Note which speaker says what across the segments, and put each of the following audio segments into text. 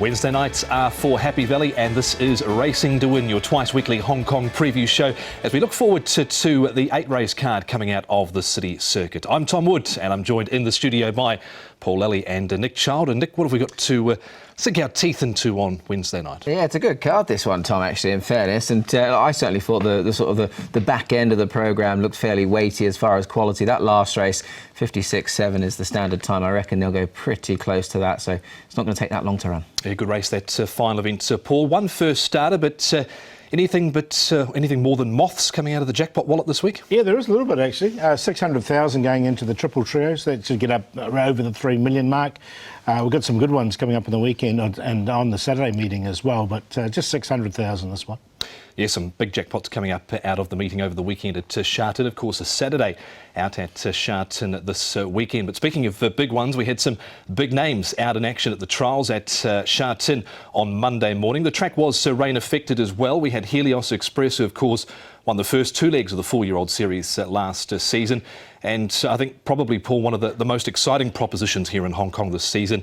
Speaker 1: Wednesday nights are for Happy Valley, and this is Racing to Win, your twice-weekly Hong Kong preview show as we look forward to the 8-race card coming out of the city circuit. I'm Tom Wood, and I'm joined in the studio by Paul Lally and Nick Child. And Nick, what have we got to sink our teeth into on Wednesday night?
Speaker 2: Yeah, it's a good card, this one, Tom, actually, in fairness. And I certainly thought the back end of the programme looked fairly weighty as far as quality. That last race, 56.7 is the standard time. I reckon they'll go pretty close to that, so it's not going to take that long to run. Yeah,
Speaker 1: good race, that final event. Paul, one first starter, but anything more than moths coming out of the jackpot wallet this week?
Speaker 3: Yeah, there is a little bit, actually. 600,000 going into the triple trios. That should get up over the 3 million mark. We've got some good ones coming up in the weekend and on the Saturday meeting as well, but just 600,000 this one.
Speaker 1: Yeah, some big jackpots coming up out of the meeting over the weekend at Sha Tin. Of course, a Saturday out at Sha Tin this weekend. But speaking of big ones, we had some big names out in action at the trials at Sha Tin on Monday morning. The track was rain affected as well. We had Helios Express, who of course won the first 2 legs of the 4-year-old series last season. And I think probably, Paul, one of the most exciting propositions here in Hong Kong this season,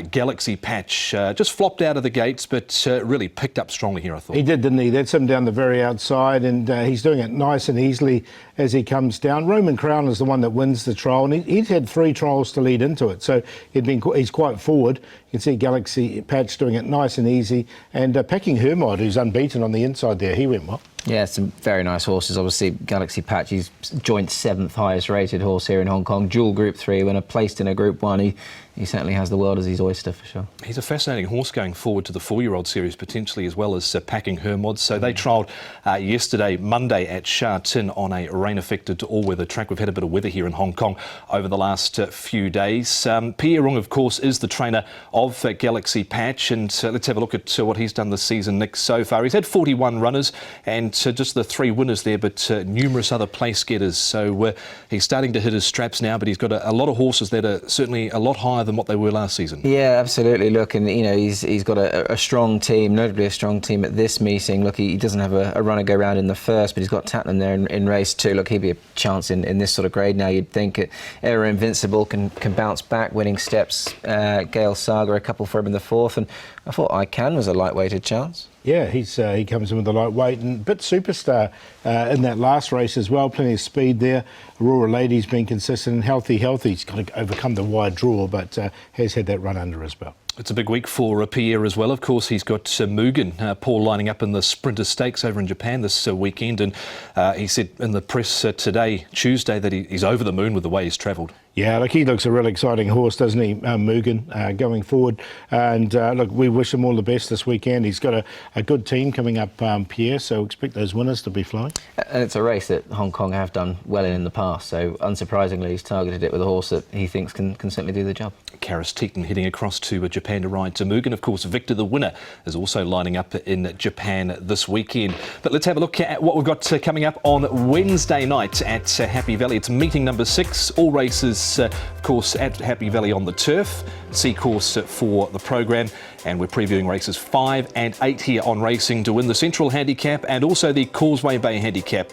Speaker 1: Galaxy Patch, just flopped out of the gates, but really picked up strongly here, I thought.
Speaker 3: He did, didn't he? That's him down the very outside, and he's doing it nice and easily as he comes down. Roman Crown is the one that wins the trial, and he'd had 3 trials to lead into it, so he's quite forward. You can see Galaxy Patch doing it nice and easy, and Packing Hermod, who's unbeaten on the inside there, he went well.
Speaker 2: Yeah, some very nice horses. Obviously, Galaxy Patch, he's joint 7th highest rated horse here in Hong Kong. Dual Group 3 winner, placed in a Group 1. He certainly has the world as his oyster for sure. He's
Speaker 1: a fascinating horse going forward to the 4-year-old series potentially, as well as Packing Hermod. So they trialled yesterday, Monday, at Sha Tin on a rain-affected all-weather track. We've had a bit of weather here in Hong Kong over the last few days. Pierre Rung, of course, is the trainer of Galaxy Patch, and let's have a look at what he's done this season, Nick, so far. He's had 41 runners and just the 3 winners there, but numerous other place getters. So he's starting to hit his straps now, but he's got a lot of horses that are certainly a lot higher than what they were last season.
Speaker 2: Yeah, absolutely. Look, and you know, he's got a strong team, notably a strong team at this meeting. Look, he doesn't have a runner go round in the first, but he's got Tatnam there in race 2. Look, he'd be a chance in this sort of grade now. You'd think Era Invincible can bounce back, winning steps. Gale Saga, a couple for him in the 4th, and I thought I Can was a lightweighted chance.
Speaker 3: Yeah, he comes in with a lightweight and a bit superstar in that last race as well. Plenty of speed there. Aurora Lady's been consistent and healthy. He's got to overcome the wide draw, but has had that run under as well.
Speaker 1: It's a big week for Pierre as well. Of course, he's got Mugen, Paul, lining up in the Sprinter Stakes over in Japan this weekend. And he said in the press today, Tuesday, that he's over the moon with the way he's travelled. Yeah,
Speaker 3: look, he looks a really exciting horse, doesn't he, Mugen, going forward. And look, we wish him all the best this weekend. He's got a good team coming up, Pierre, so expect those winners to be flying.
Speaker 2: And it's a race that Hong Kong have done well in the past, so unsurprisingly he's targeted it with a horse that he thinks can certainly do the job.
Speaker 1: Karis Teaton heading across to Japan to ride to Mugen. Of course, Victor the winner is also lining up in Japan this weekend. But let's have a look at what we've got coming up on Wednesday night at Happy Valley. It's meeting number 6. All races, of course, at Happy Valley on the turf. C course for the programme. And we're previewing races 5 and 8 here on Racing to Win, the Central Handicap and also the Causeway Bay Handicap.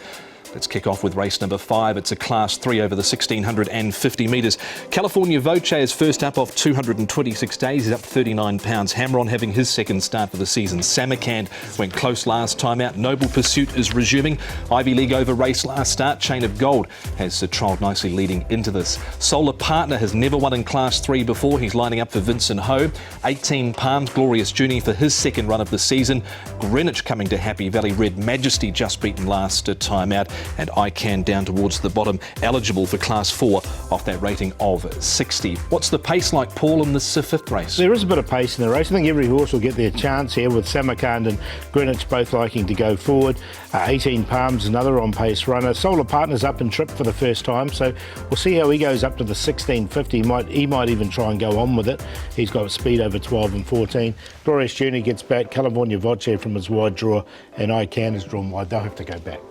Speaker 1: Let's kick off with race number 5. It's a Class 3 over the 1,650 metres. California Voce is first up off 226 days. He's up 39 pounds. Hammer-on having his second start for the season. Samarkand went close last time out. Noble Pursuit is resuming. Ivy League over race last start. Chain of Gold has trialled nicely leading into this. Solar Partner has never won in Class 3 before. He's lining up for Vincent Ho. 18 Palms, Glorious Journey for his second run of the season. Greenwich coming to Happy Valley. Red Majesty just beaten last time out. And I Can down towards the bottom, eligible for Class 4 off that rating of 60. What's the pace like, Paul, in this 5th race?
Speaker 3: There is a bit of pace in the race. I think every horse will get their chance here, with Samarkand and Greenwich both liking to go forward. 18 Palms, another on-pace runner. Solar Partner's up and tripped for the first time, so we'll see how he goes up to the 1650. He might even try and go on with it. He's got speed over 12 and 14. Glorious Journey gets back. California Voce from his wide draw, and I Can is drawn wide. They'll have to go back.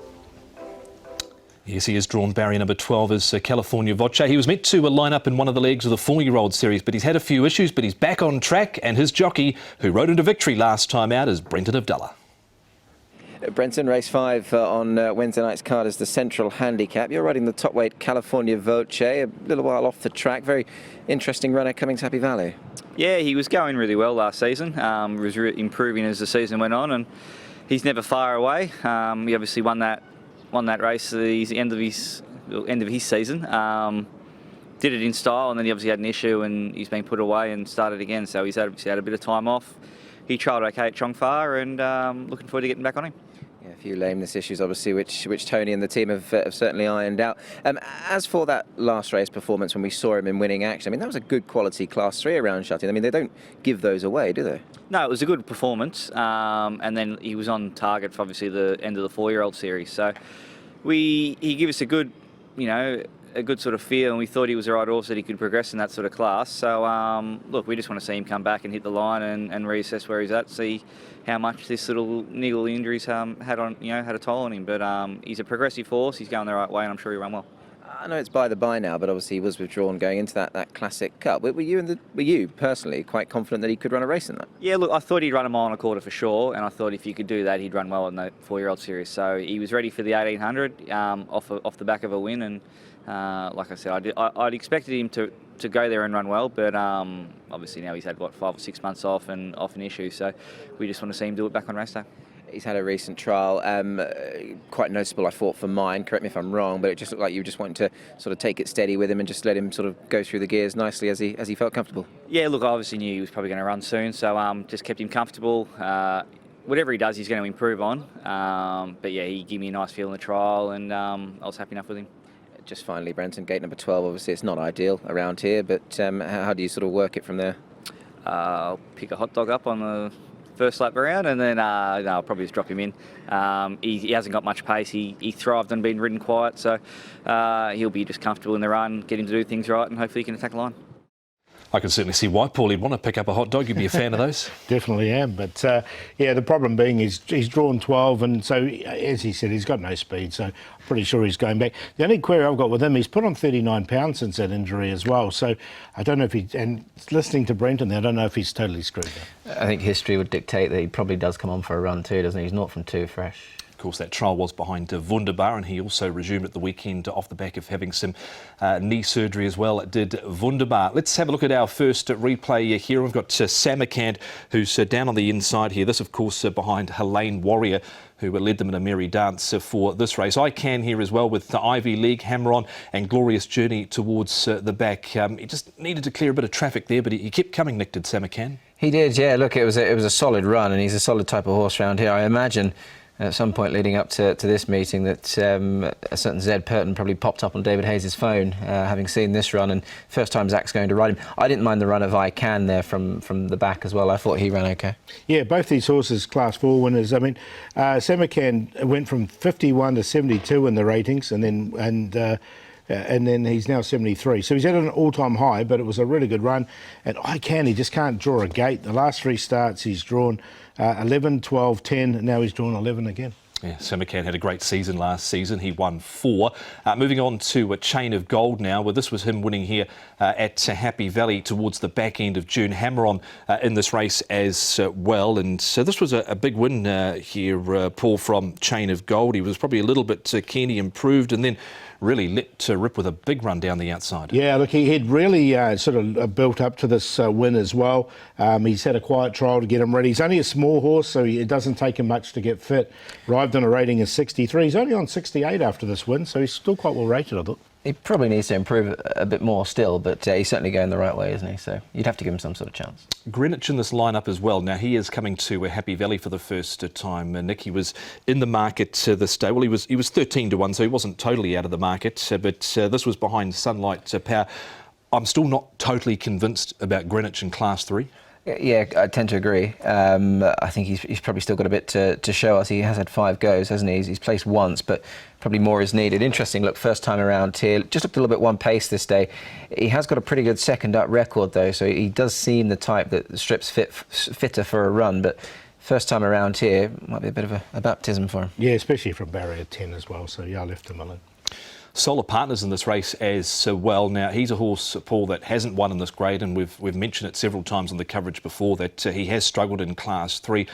Speaker 1: Yes, he has drawn barrier number 12 as California Voce. He was meant to line up in one of the legs of the 4-year-old series, but he's had a few issues, but he's back on track, and his jockey, who rode into victory last time out, is Brenton Abdullah.
Speaker 2: Brenton, race 5 on Wednesday night's card is the Central Handicap. You're riding the top weight California Voce, a little while off the track. Very interesting runner coming to Happy Valley.
Speaker 4: Yeah, he was going really well last season. He was improving as the season went on, and he's never far away. He obviously won that race at the end of his season. Did it in style, and then he obviously had an issue, and he's been put away and started again. So he's obviously had a bit of time off. He trialled okay at Chongfa, and looking forward to getting back on him.
Speaker 2: Yeah, a few lameness issues, obviously, which Tony and the team have certainly ironed out. As for that last race performance, when we saw him in winning action, I mean, that was a good quality Class 3 around Sha Tin. I mean, they don't give those away, do they?
Speaker 4: No, it was a good performance, and then he was on target for obviously the end of the 4-year-old series. So he gave us a good, a good sort of feel, and we thought he was the right horse that he could progress in that sort of class. So look, we just want to see him come back and hit the line and reassess where he's at, see how much this little niggle injuries had a toll on him. But he's a progressive horse. He's going the right way, and I'm sure he'll run well.
Speaker 2: I know it's by the by now, but obviously he was withdrawn going into that Classic Cup. Were you personally quite confident that he could run a race in that?
Speaker 4: Yeah, look, I thought he'd run a mile and a quarter for sure, and I thought if he could do that, he'd run well in the 4-year-old series. So he was ready for the 1800 off the back of a win, and like I said, I'd expected him to go there and run well, but obviously now he's had 5 or 6 months off and off an issue, so we just want to see him do it back on race day.
Speaker 2: He's had a recent trial, quite noticeable, I thought, for mine. Correct me if I'm wrong, but it just looked like you just wanted to sort of take it steady with him and just let him sort of go through the gears nicely as he felt comfortable.
Speaker 4: Yeah, look, I obviously knew he was probably going to run soon, so just kept him comfortable. Whatever he does, he's going to improve on. But yeah, he gave me a nice feel in the trial, and I was happy enough with him.
Speaker 2: Just finally, Brenton, gate number 12. Obviously, it's not ideal around here, but how do you sort of work it from there?
Speaker 4: I'll pick a hot dog up on the first lap around, and then I'll probably just drop him in. He hasn't got much pace. He thrived on being ridden quiet, so he'll be just comfortable in the run, get him to do things right, and hopefully he can attack the line.
Speaker 1: I can certainly see why Paul would want to pick up a hot dog. You'd be a fan of those?
Speaker 3: Definitely am, but yeah, the problem being he's drawn 12, and so, as he said, he's got no speed, so I'm pretty sure he's going back. The only query I've got with him, he's put on 39 pounds since that injury as well, so I don't know if and listening to Brenton, I don't know if he's totally screwed up.
Speaker 2: I think history would dictate that he probably does come on for a run too, doesn't he? He's not from 2 fresh.
Speaker 1: Of course, that trial was behind Wunderbar, and he also resumed at the weekend off the back of having some knee surgery as well, did Wunderbar. Let's have a look at our first replay here. We've got Samarkand, who's down on the inside here. This, of course, behind Helene Warrior, who led them in a merry dance for this race. I Can here as well with the Ivy League, Hammer On, and Glorious Journey towards the back. He just needed to clear a bit of traffic there, but he kept coming, Nick, did Samarkand. He
Speaker 2: did, yeah. Look, it was a solid run, and he's a solid type of horse around here. I imagine at some point leading up to this meeting that a certain Zed Purton probably popped up on David Hayes' phone, having seen this run, and first time Zach's going to ride him. I didn't mind the run of I Can there from the back as well. I thought he ran okay. Yeah,
Speaker 3: both these horses Class 4 winners. I mean, Samarkand went from 51 to 72 in the ratings, and then he's now 73. So he's at an all-time high, but it was a really good run. And I Can, he just can't draw a gate. The last 3 starts he's drawn 11, 12, 10, and now he's drawn 11 again.
Speaker 1: Yeah, Samarkand had a great season last season. He won 4. Moving on to a Chain of Gold now. Well, this was him winning here at Happy Valley towards the back end of June. Hammer On in this race as well. And so this was a big win here, Paul, from Chain of Gold. He was probably a little bit keen. He improved and then really let rip with a big run down the outside.
Speaker 3: Yeah, look, he had really sort of built up to this win as well. He's had a quiet trial to get him ready. He's only a small horse, so it doesn't take him much to get fit. Arrived on a rating of 63. He's only on 68 after this win, so he's still quite well rated, I thought. He probably needs to improve a bit more still, but he's certainly going the right way, isn't he? So you'd have to give him some sort of chance.
Speaker 1: Greenwich in this lineup as well. Now, he is coming to Happy Valley for the first time. Nick, he was in the market this day. Well, he was 13 to 1, so he wasn't totally out of the market, but this was behind Sunlight Power. I'm still not totally convinced about Greenwich in Class 3.
Speaker 2: Yeah, I tend to agree. I think he's probably still got a bit to show us. He has had 5 goes, hasn't he? He's placed once, but probably more is needed. Interesting look, first time around here. Just looked a little bit one pace this day. He has got a pretty good second up record though, so he does seem the type that strips fitter for a run, but first time around here might be a bit of a baptism for him. Yeah, especially from barrier 10 as well, so yeah, I left him alone.
Speaker 1: Solar Partners in this race as well. Now, he's a horse, Paul, that hasn't won in this grade, and we've mentioned it several times on the coverage before that he has struggled in Class 3.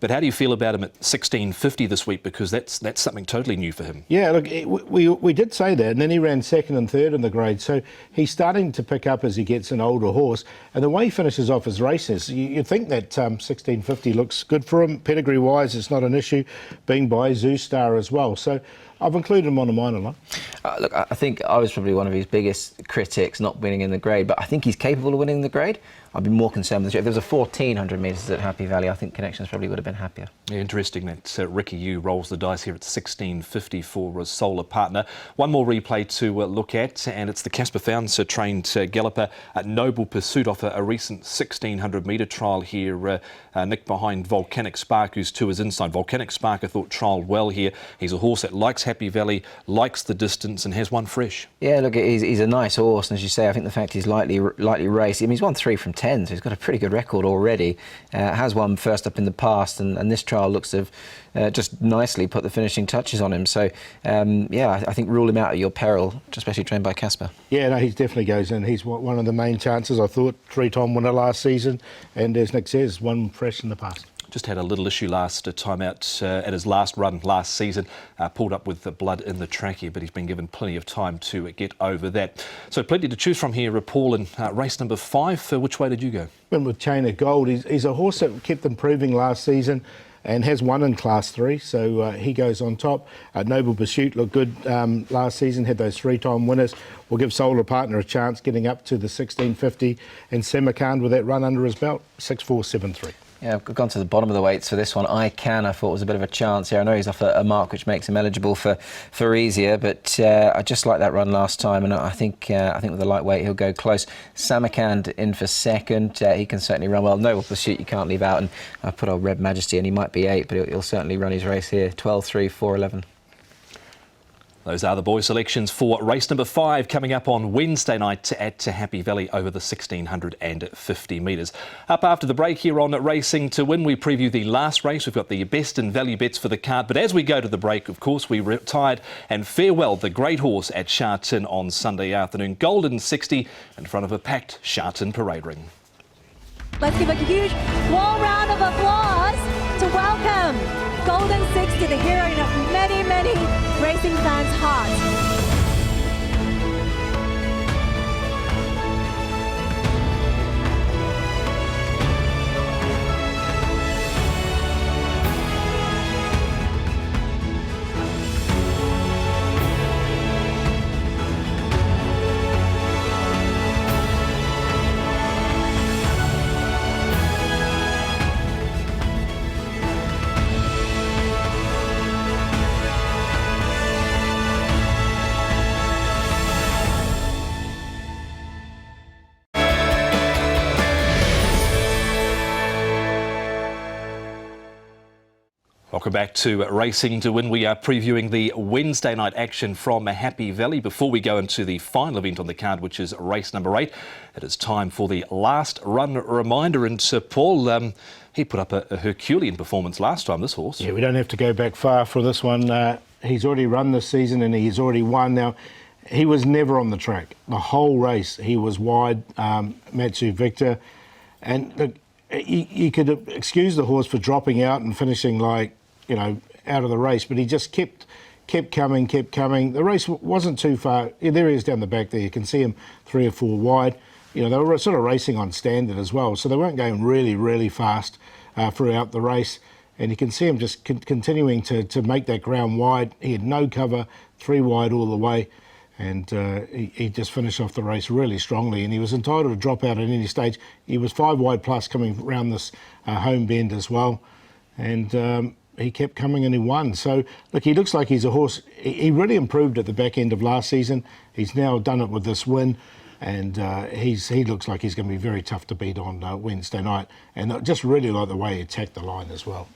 Speaker 1: But how do you feel about him at 1650 this week? Because that's something totally new for him.
Speaker 3: Yeah, look, we did say that, and then he ran second and third in the grade, so he's starting to pick up as he gets an older horse. And the way he finishes off his races, you'd think that 1650 looks good for him. Pedigree-wise, it's not an issue, being by Zoo Star as well. So I've included him on a minor line.
Speaker 2: Look, I think I was probably one of his biggest critics not winning in the grade, but I think he's capable of winning the grade. I'd be more concerned with the. If there was a 1400 metres at Happy Valley, I think Connections probably would have been happier.
Speaker 1: Yeah, interesting that Ricky Yu rolls the dice here at 1650 for a Solar Partner. One more replay to look at, and it's the Casper Founds trained galloper Noble Pursuit off a recent 1600 metre trial here, nicked behind Volcanic Spark, who's to his inside. Volcanic Spark, I thought, trialled well here. He's a horse that likes Happy Valley, likes the distance, and has one fresh.
Speaker 2: Yeah, look, he's a nice horse, and as you say, I think the fact he's lightly raced. I mean, he's won 3 from 10, so he's got a pretty good record already. Has won first up in the past, and this trial looks to have just nicely put the finishing touches on him. So, yeah, I think rule him out at your peril, especially trained by Casper.
Speaker 3: Yeah, no, he definitely goes in. He's one of the main chances, I thought. 3-time winner last season, and as Nick says, one fresh in the past.
Speaker 1: Just had a little issue last time out at his last run last season. Pulled up with the blood in the trachea, but he's been given plenty of time to get over that. So plenty to choose from here, Paul, in race number 5. Which way did you go?
Speaker 3: Went with Chain of Gold. He's a horse that kept improving last season and has won in Class 3, so he goes on top. Noble Pursuit looked good last season, had those 3-time winners. We'll give Solar Partner a chance getting up to the 1650, and Samarkand with that run under his belt, 6-4-7-3.
Speaker 2: Yeah, I've gone to the bottom of the weights for this one. I thought was a bit of a chance here. I know he's off a mark which makes him eligible for easier, but I just like that run last time, and I think with the lightweight he'll go close. Samarkand in for second. He can certainly run well. Noble Pursuit you can't leave out, and I've put old Red Majesty, and he might be 8, but he'll certainly run his race here. 12-3, 4-11.
Speaker 1: Those are the boy selections for race number 5 coming up on Wednesday night at Happy Valley over the 1650 metres. Up after the break here on Racing to Win, we preview the last race. We've got the best and value bets for the card. But as we go to the break, of course, we retired and farewell the great horse at Sha Tin on Sunday afternoon. Golden 60 in front of a packed Sha Tin parade ring.
Speaker 5: Let's give a huge warm round of applause to welcome Golden 60, the heroine of many, many racing fans' hearts.
Speaker 1: Welcome back to Racing to Win. We are previewing the Wednesday night action from Happy Valley. Before we go into the final event on the card, which is race number 8, it is time for the last run reminder. And Paul, he put up a Herculean performance last time, this horse.
Speaker 3: Yeah, we don't have to go back far for this one. He's already run this season and he's already won. Now, he was never on the track. The whole race, he was wide, Matsu Victor. And look, you could excuse the horse for dropping out and finishing out of the race, but he just kept coming. The race wasn't too far. Yeah, there he is down the back there. You can see him 3 or 4 wide. They were sort of racing on standard as well, so they weren't going really, really fast throughout the race. And you can see him just continuing to make that ground wide. He had no cover, 3 wide all the way. And he just finished off the race really strongly, and he was entitled to drop out at any stage. He was 5 wide plus coming around this home bend as well, and he kept coming and he won. So look, he looks like he's a horse. He really improved at the back end of last season. He's now done it with this win, and he looks like he's going to be very tough to beat on Wednesday night. And I just really like the way he attacked the line as well.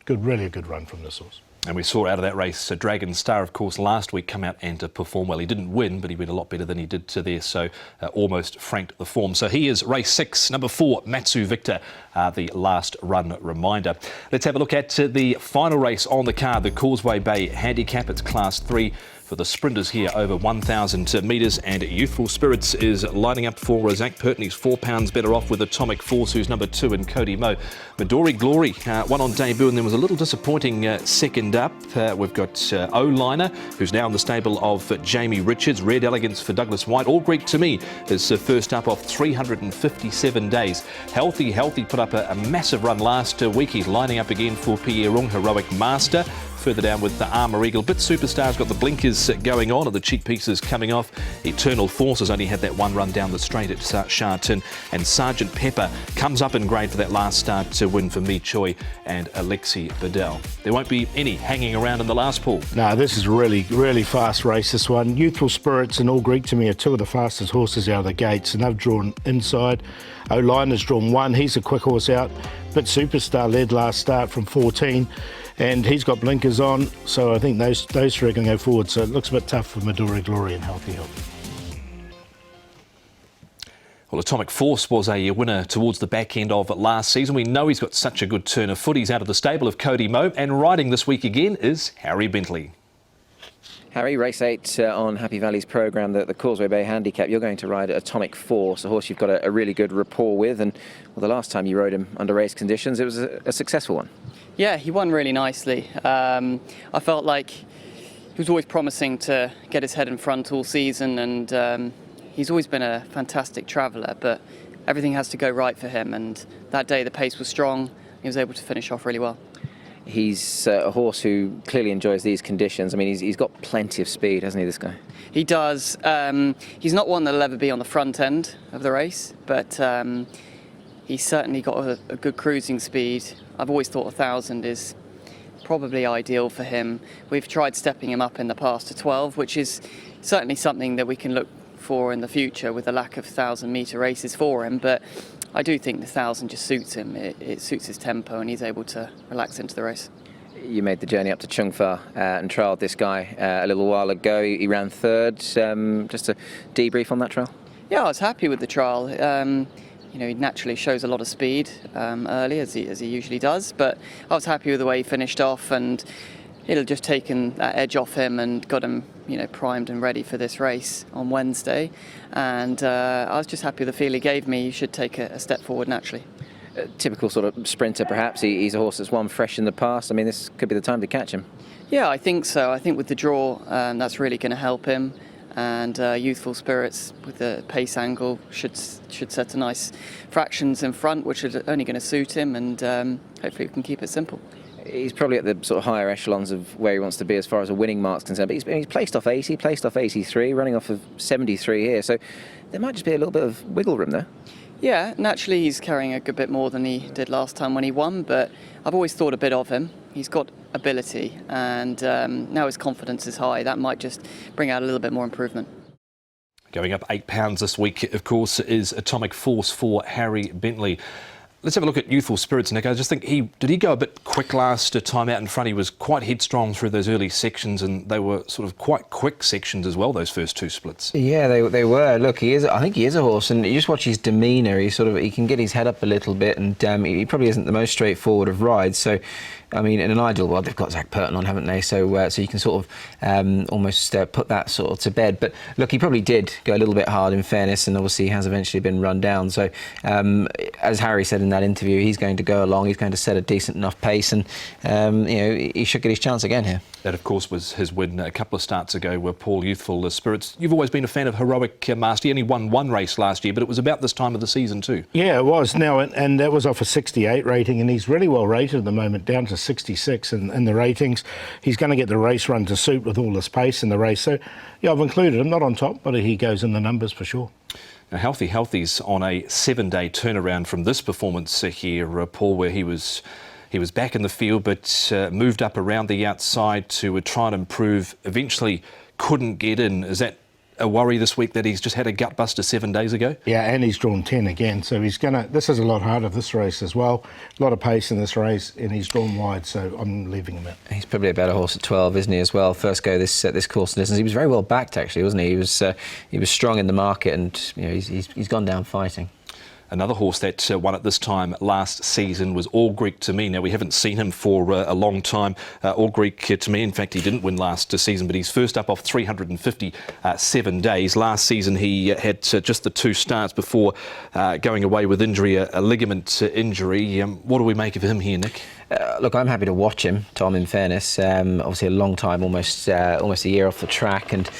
Speaker 3: Really a good run from this horse.
Speaker 1: And we saw out of that race Dragon Star, of course, last week come out and perform well. He didn't win, but he went a lot better than he did to there, so almost franked the form. So he is race 6, number 4, Matsu Victor, the last run reminder. Let's have a look at the final race on the card, the Causeway Bay Handicap. It's Class 3, for the sprinters here over 1,000 metres, and Youthful Spirits is lining up for Zach Purtney's £4 better off with Atomic Force, who's number 2, and Cody Moe. Midori Glory won on debut and then was a little disappointing second up. We've got O-Liner, who's now in the stable of Jamie Richards. Red Elegance for Douglas White. All Greek to me is first up off 357 days. Healthy put up a massive run last week. He's lining up again for Pierre Rung, Heroic Master. Further down with the Armour Eagle. Bit Superstar's got the blinkers going on and the cheek pieces coming off. Eternal Forces only had that one run down the straight at Sha Tin. And Sergeant Pepper comes up in grade for that last start to win for Mi Choi and Alexi Bedell. There won't be any hanging around in the last pool.
Speaker 3: No, this is really fast race, this one. Youthful Spirits and All Greek to me are two of the fastest horses out of the gates, and they've drawn inside. O-Line has drawn 1. He's a quick horse out. Bit Superstar led last start from 14. And he's got blinkers on, so I think those three can go forward. So it looks a bit tough for Midori Glory and Healthy Health.
Speaker 1: Well, Atomic Force was a winner towards the back end of last season. We know he's got such a good turn of foot. He's out of the stable of Cody Moe, and riding this week again is Harry Bentley.
Speaker 2: Harry, race 8 on Happy Valley's programme, the Causeway Bay Handicap. You're going to ride Atomic Force, a horse you've got a really good rapport with, and well, the last time you rode him under race conditions, it was a successful one.
Speaker 6: Yeah, he won really nicely. I felt like he was always promising to get his head in front all season, and he's always been a fantastic traveller, but everything has to go right for him, and that day the pace was strong. He was able to finish off really well.
Speaker 2: He's a horse who clearly enjoys these conditions. I mean, he's got plenty of speed, hasn't he, this guy?
Speaker 6: He does. He's not one that'll ever be on the front end of the race, but he's certainly got a good cruising speed. I've always thought 1,000 is probably ideal for him. We've tried stepping him up in the past to 12, which is certainly something that we can look for in the future with the lack of 1,000-metre races for him, but I do think the 1,000 just suits him. It suits his tempo, and he's able to relax into the race.
Speaker 2: You made the journey up to Chung Fa and trialled this guy a little while ago. He ran third. Just a debrief on that trial?
Speaker 6: Yeah, I was happy with the trial. You know, he naturally shows a lot of speed early, as he usually does, but I was happy with the way he finished off, and it'll just taken that edge off him and got him, you know, primed and ready for this race on Wednesday. And I was just happy with the feel he gave me. He should take a step forward naturally.
Speaker 2: A typical sort of sprinter, perhaps. He's a horse that's won fresh in the past. I mean, this could be the time to catch him.
Speaker 6: Yeah, I think so. I think with the draw, that's really going to help him. And Youthful Spirits with the pace angle should set a nice fractions in front, which are only going to suit him, and hopefully we can keep it simple.
Speaker 2: He's probably at the sort of higher echelons of where he wants to be as far as a winning mark's concerned, but he's placed off 80, placed off 83, running off of 73 here, so there might just be a little bit of wiggle room there.
Speaker 6: Yeah, naturally he's carrying a good bit more than he did last time when he won, but I've always thought a bit of him. He's got ability, and now his confidence is high. That might just bring out a little bit more improvement.
Speaker 1: Going up £8 this week, of course, is Atomic Force for Harry Bentley. Let's have a look at Youthful Spirits, Nick. I just think did he go a bit quick last time out in front? He was quite headstrong through those early sections, and they were sort of quite quick sections as well, those first 2 splits.
Speaker 2: Yeah, they were. Look, I think he is a horse, and you just watch his demeanour. He can get his head up a little bit, and he probably isn't the most straightforward of rides. So, I mean, in an ideal world, they've got Zach Purton on, haven't they? So you can sort of almost put that sort of to bed. But look, he probably did go a little bit hard, in fairness, and obviously he has eventually been run down. So, as Harry said in that interview, he's going to go along. He's going to set a decent enough pace, and you know, he should get his chance again here.
Speaker 1: That, of course, was his win a couple of starts ago with Paul Youthful Spirits. You've always been a fan of Heroic Master. He only won 1 race last year, but it was about this time of the season too. Yeah,
Speaker 3: it was. Now, and that was off a 68 rating, and he's really well rated at the moment, down to 66 in the ratings. He's going to get the race run to suit with all this pace in the race. So, yeah, I've included him, not on top, but he goes in the numbers for sure.
Speaker 1: Now, Healthy's on a 7-day turnaround from this performance here, Paul, where he was back in the field, but moved up around the outside to try and improve. Eventually couldn't get in. Is that a worry this week that he's just had a gutbuster 7 days ago?
Speaker 3: Yeah, and he's drawn 10 again, so this is a lot harder, this race as well. A lot of pace in this race, and he's drawn wide, so I'm leaving him out.
Speaker 2: He's probably a better horse at 12, isn't he, as well? First go this course and distance. He was very well backed, actually, wasn't he? He was strong in the market, and you know, he's gone down fighting.
Speaker 1: Another horse that won at this time last season was All Greek To Me. Now, we haven't seen him for a long time. All Greek To Me, in fact, he didn't win last season, but he's first up off 357 days. Last season, he had just the 2 starts before going away with injury, a ligament injury. What do we make of him here, Nick?
Speaker 2: Look, I'm happy to watch him, Tom, in fairness. Obviously a long time, almost a year off the track, and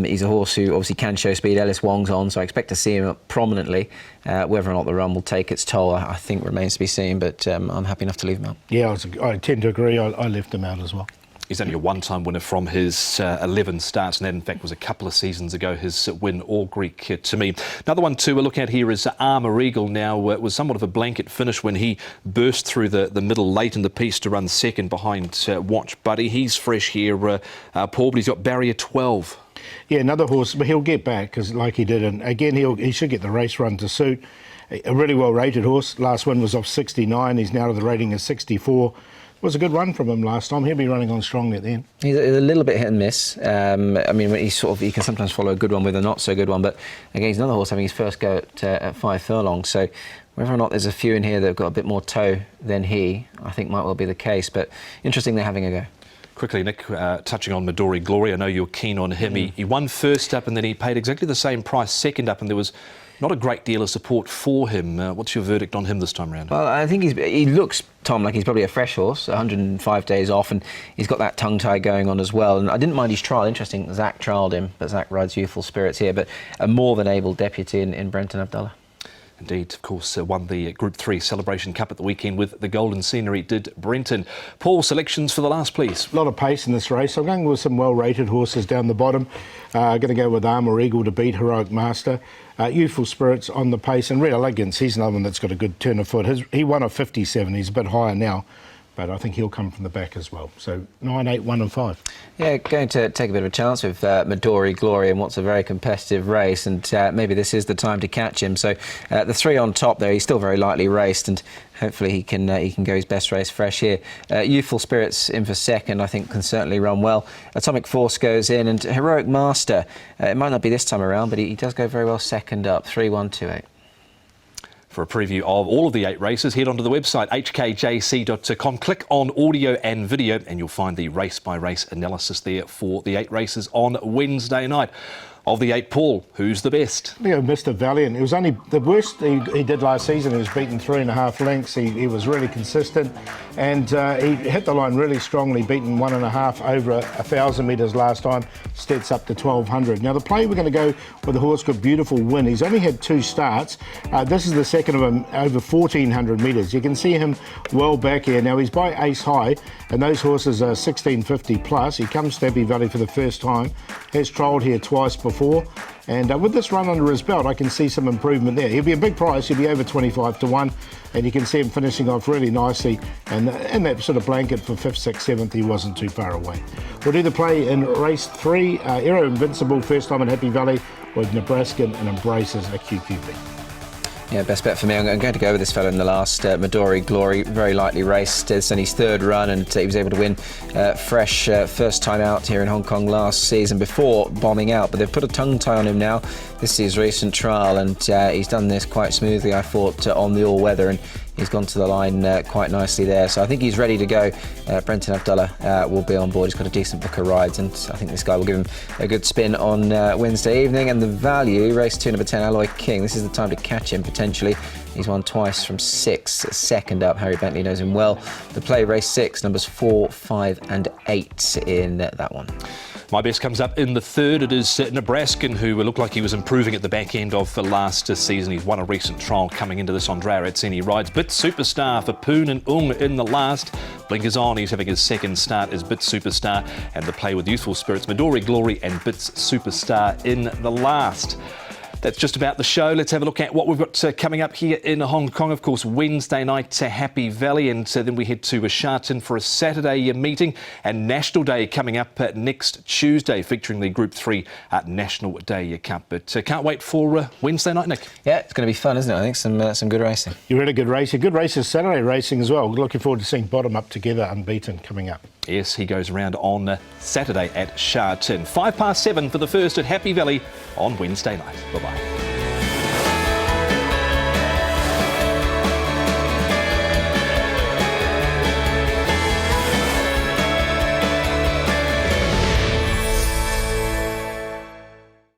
Speaker 2: he's a horse who obviously can show speed. Ellis Wong's on, so I expect to see him up prominently. Whether or not the run will take its toll, I think remains to be seen, but I'm happy enough to leave him out.
Speaker 3: Yeah, I tend to agree. I left him out as well.
Speaker 1: He's only a one-time winner from his 11 starts, and that in fact was a couple of seasons ago, his win, All Greek To Me. Another one to look at here is Armour Eagle. Now, it was somewhat of a blanket finish when he burst through the middle late in the piece to run second behind Watch Buddy. He's fresh here, Paul, but he's got barrier 12.
Speaker 3: Yeah, another horse, but he'll get back, because like he did, and again, he should get the race run to suit. A really well-rated horse. Last one was off 69. He's now to the rating of 64. It was a good run from him last time. He'll be running on strongly at the end.
Speaker 2: He's a little bit hit and miss. I mean, he can sometimes follow a good one with a not so good one, but again, he's another horse having his first go at 5 furlongs. So whether or not there's a few in here that have got a bit more toe than he, I think might well be the case. But interesting they're having a go. Quickly,
Speaker 1: Nick, touching on Midori Glory, I know you're keen on him. He won first up and then he paid exactly the same price second up, and there was not a great deal of support for him. What's your verdict on him this time round? Well,
Speaker 2: I think he looks, Tom, like he's probably a fresh horse, 105 days off, and he's got that tongue tie going on as well. And I didn't mind his trial. Interesting, Zach trialled him, but Zach rides Youthful Spirits here, but a more than able deputy in Brenton Abdullah.
Speaker 1: Indeed, of course, won the Group 3 Celebration Cup at the weekend with the golden scenery, did Brenton. Paul, selections for the last, please.
Speaker 3: A lot of pace in this race. I'm going with some well-rated horses down the bottom. Going to go with Armour Eagle to beat Heroic Master. Youthful Spirits on the pace, and Red Elegance, he's another one that's got a good turn of foot. He won a 57, he's a bit higher now, but I think he'll come from the back as well. So 9, 8, 1 and 5.
Speaker 2: Yeah, going to take a bit of a chance with Midori Glory in what's a very competitive race, and maybe this is the time to catch him. So the 3 on top there, he's still very lightly raced, and hopefully he can go his best race fresh here. Youthful Spirits in for second, I think can certainly run well. Atomic Force goes in, and Heroic Master, it might not be this time around, but he does go very well second up, 3, 1, 2, 8.
Speaker 1: For a preview of all of the 8 races, head onto the website hkjc.com, click on audio and video, and you'll find the race-by-race analysis there for the 8 races on Wednesday night. Of the 8, Paul, who's the best?
Speaker 3: Yeah, Mr. Valiant. It was only the worst he did last season. He was beaten 3.5 lengths. He was really consistent, and he hit the line really strongly, beaten 1.5 over 1,000 metres last time, steps up to 1,200. Now, the play we're going to go with the horse called Beautiful Win. He's only had 2 starts. This is the second of him over 1,400 metres. You can see him well back here. Now, he's by Ace High, and those horses are 1,650 plus. He comes to Happy Valley for the first time, has trialled here twice before, and with this run under his belt, I can see some improvement there. He'll be a big price. He'll be over 25 to 1, and you can see him finishing off really nicely, and in that sort of blanket for 5th, 6th, 7th, he wasn't too far away. We'll do the play in race 3, Aero Invincible, first time in Happy Valley with Nebraskan, and Embraces a QQB.
Speaker 2: Yeah, best bet for me. I'm going to go with this fellow in the last, Midori Glory, very lightly raced. It's only his 3rd run, and he was able to win fresh first time out here in Hong Kong last season before bombing out. But they've put a tongue tie on him now. This is his recent trial, and he's done this quite smoothly, I thought, on the all-weather, and he's gone to the line quite nicely there. So I think he's ready to go. Brenton Abdullah will be on board. He's got a decent book of rides, and I think this guy will give him a good spin on Wednesday evening. And the value, race 2, number 10, Alloy King. This is the time to catch him, potentially. He's won twice from 6, second up. Harry Bentley knows him well. The play, race 6, numbers 4, 5 and 8 in that one.
Speaker 1: My best comes up in the 3rd. It is Nebraskan, who looked like he was improving at the back end of the last season. He's won a recent trial coming into this Andrea Atzeni. He rides Bit Superstar for Poon and Ung in the last. Blinkers on, he's having his 2nd start as Bit Superstar, and the play with Youthful Spirits, Midori Glory and Bits Superstar in the last. That's just about the show. Let's have a look at what we've got coming up here in Hong Kong. Of course, Wednesday night to Happy Valley, and then we head to Sha Tin for a Saturday meeting, and National Day coming up next Tuesday, featuring the Group 3 National Day Cup. But can't wait for Wednesday night, Nick.
Speaker 2: Yeah, it's going to be fun, isn't it? I think some good racing.
Speaker 3: You had a good race. A good race is Saturday racing as well. Looking forward to seeing Bottom Up Together unbeaten coming up.
Speaker 1: Yes, he goes around on Saturday at Sha Tin. 7:05 for the first at Happy Valley on Wednesday night. Bye-bye.